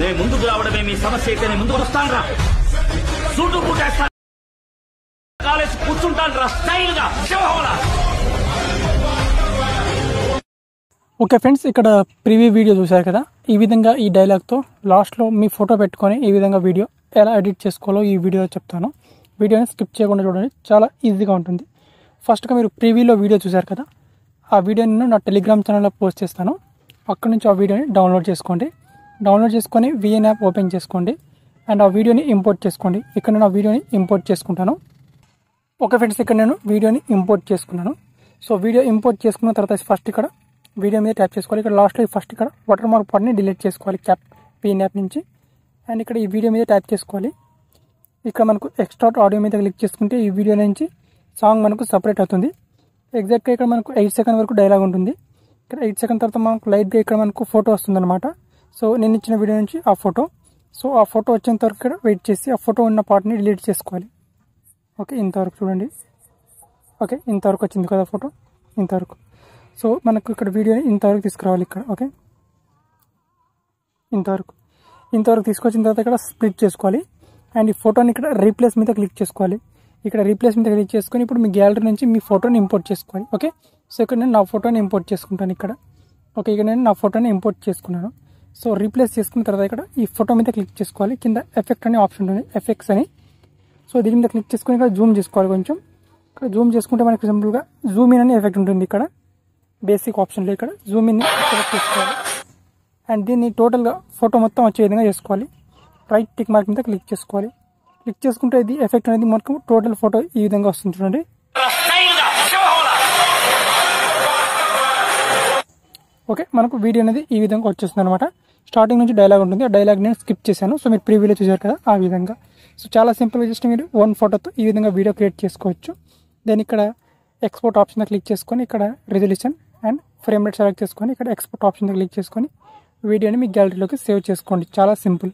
నేను ముందుకు రావడమే మీ సమస్య అయితే నేను ముందుకు వస్తాను రా. సూటు పుట్టేస్తాను, కాలేసి కూర్చుంటాను రా స్టైల్ గా. ఓకే ఫ్రెండ్స్, ఇక్కడ ప్రివ్యూ వీడియో చూశారు కదా. ఈ విధంగా ఈ డైలాగ్తో లాస్ట్లో మీ ఫోటో పెట్టుకొని ఈ విధంగా వీడియో ఎలా ఎడిట్ చేసుకోవాలో ఈ వీడియోలో చెప్తాను. వీడియోని స్కిప్ చేయకుండా చూడండి, చాలా ఈజీగా ఉంటుంది. ఫస్ట్గా మీరు ప్రివ్యూలో వీడియో చూశారు కదా, ఆ వీడియోని నేను నా టెలిగ్రామ్ ఛానల్లో పోస్ట్ చేస్తాను. అక్కడ నుంచి ఆ వీడియోని డౌన్లోడ్ చేసుకోండి. డౌన్లోడ్ చేసుకొని VN యాప్ ఓపెన్ చేసుకోండి అండ్ ఆ వీడియోని ఇంపోర్ట్ చేసుకోండి. ఇక్కడ నేను ఆ వీడియోని ఇంపోర్ట్ చేసుకుంటాను. ఓకే ఫ్రెండ్స్, ఇక్కడ నేను వీడియోని ఇంపోర్ట్ చేసుకున్నాను. సో వీడియో ఇంపోర్ట్ చేసుకున్న తర్వాత ఫస్ట్ ఇక్కడ వీడియో మీద ట్యాప్ చేసుకోవాలి. ఇక్కడ లాస్ట్లో ఫస్ట్ ఇక్కడ వాటర్ మార్క్ పార్ట్ని డిలీట్ చేసుకోవాలి VN యాప్ నుంచి. అండ్ ఇక్కడ ఈ వీడియో మీద ట్యాప్ చేసుకోవాలి. ఇక్కడ మనకు ఎక్స్ట్రాక్ట్ ఆడియో మీద క్లిక్ చేసుకుంటే ఈ వీడియో నుంచి సాంగ్ మనకు సపరేట్ అవుతుంది. ఎగ్జాక్ట్గా ఇక్కడ మనకు 8 సెకండ్ వరకు డైలాగ్ ఉంటుంది. ఇక్కడ 8 సెకండ్ తర్వాత మనకు లైట్గా ఇక్కడ మనకు ఫోటో వస్తుందన్నమాట. సో నేను ఇచ్చిన వీడియో నుంచి ఆ ఫోటో, సో ఆ ఫోటో వచ్చేంత వరకు ఇక్కడ వెయిట్ చేసి ఆ ఫోటో ఉన్న పార్ట్ని డిలీట్ చేసుకోవాలి. ఓకే, ఇంతవరకు చూడండి. ఓకే, ఇంతవరకు వచ్చింది కదా ఫోటో, ఇంతవరకు. సో మనకు ఇక్కడ వీడియోని ఇంతవరకు తీసుకురావాలి ఇక్కడ. ఓకే, ఇంతవరకు తీసుకొచ్చిన తర్వాత ఇక్కడ స్ప్లిట్ చేసుకోవాలి. అండ్ ఈ ఫోటోని ఇక్కడ రీప్లేస్ మీద క్లిక్ చేసుకోవాలి. ఇక్కడ రీప్లేస్ మీద క్లిక్ చేసుకొని ఇప్పుడు మీ గ్యాలరీ నుంచి మీ ఫోటోని ఇంపోర్ట్ చేసుకోవాలి. ఓకే, సో ఇక్కడ నేను నా ఫోటోని ఇంపోర్ట్ చేసుకుంటాను ఇక్కడ. ఓకే, ఇక్కడ నేను నా ఫోటోని ఇంపోర్ట్ చేసుకున్నాను. సో రీప్లేస్ చేసుకున్న తర్వాత ఇక్కడ ఈ ఫోటో మీద క్లిక్ చేసుకోవాలి. కింద ఎఫెక్ట్ అనే ఆప్షన్ ఉంటుంది, ఎఫెక్ట్స్ అని. సో దీని మీద క్లిక్ చేసుకొని ఇక్కడ జూమ్ చేసుకోవాలి కొంచెం. ఇక్కడ జూమ్ చేసుకుంటే మనకి సింపుల్గా జూమ్ ఇన్ అనే ఎఫెక్ట్ ఉంటుంది ఇక్కడ బేసిక్ ఆప్షన్లో. ఇక్కడ జూమ్ ఇన్ సెలెక్ట్ చేసుకోవాలి అండ్ దీన్ని టోటల్గా ఫోటో మొత్తం వచ్చే విధంగా చేసుకోవాలి. రైట్ టిక్ మార్క్ మీద క్లిక్ చేసుకోవాలి. క్లిక్ చేసుకుంటే ఇది ఎఫెక్ట్ అనేది మనకు టోటల్ ఫోటో ఈ విధంగా వస్తుంది చూడండి. ఓకే, మనకు వీడియో అనేది ఈ విధంగా వచ్చేస్తుంది అనమాట. స్టార్టింగ్ నుంచి డైలాగ్ ఉంటుంది, ఆ డైలాగ్ నేను స్కిప్ చేశాను. సో మీరు ప్రీవ్యూలో చూసారు కదా ఆ విధంగా. సో చాలా సింపుల్గా జస్ట్ మీరు 1 ఫోటోతో ఈ విధంగా వీడియో క్రియేట్ చేసుకోవచ్చు. దెన్ ఇక్కడ ఎక్స్పోర్ట్ ఆప్షన్ క్లిక్ చేసుకొని ఇక్కడ resolution and frame rate select చేసుకొని ఇక్కడ ఎక్స్పోర్ట్ ఆప్షన్ క్లిక్ చేసుకొని వీడియోని మీ గ్యాలరీలోకి సేవ్ చేసుకోండి. చాలా సింపుల్.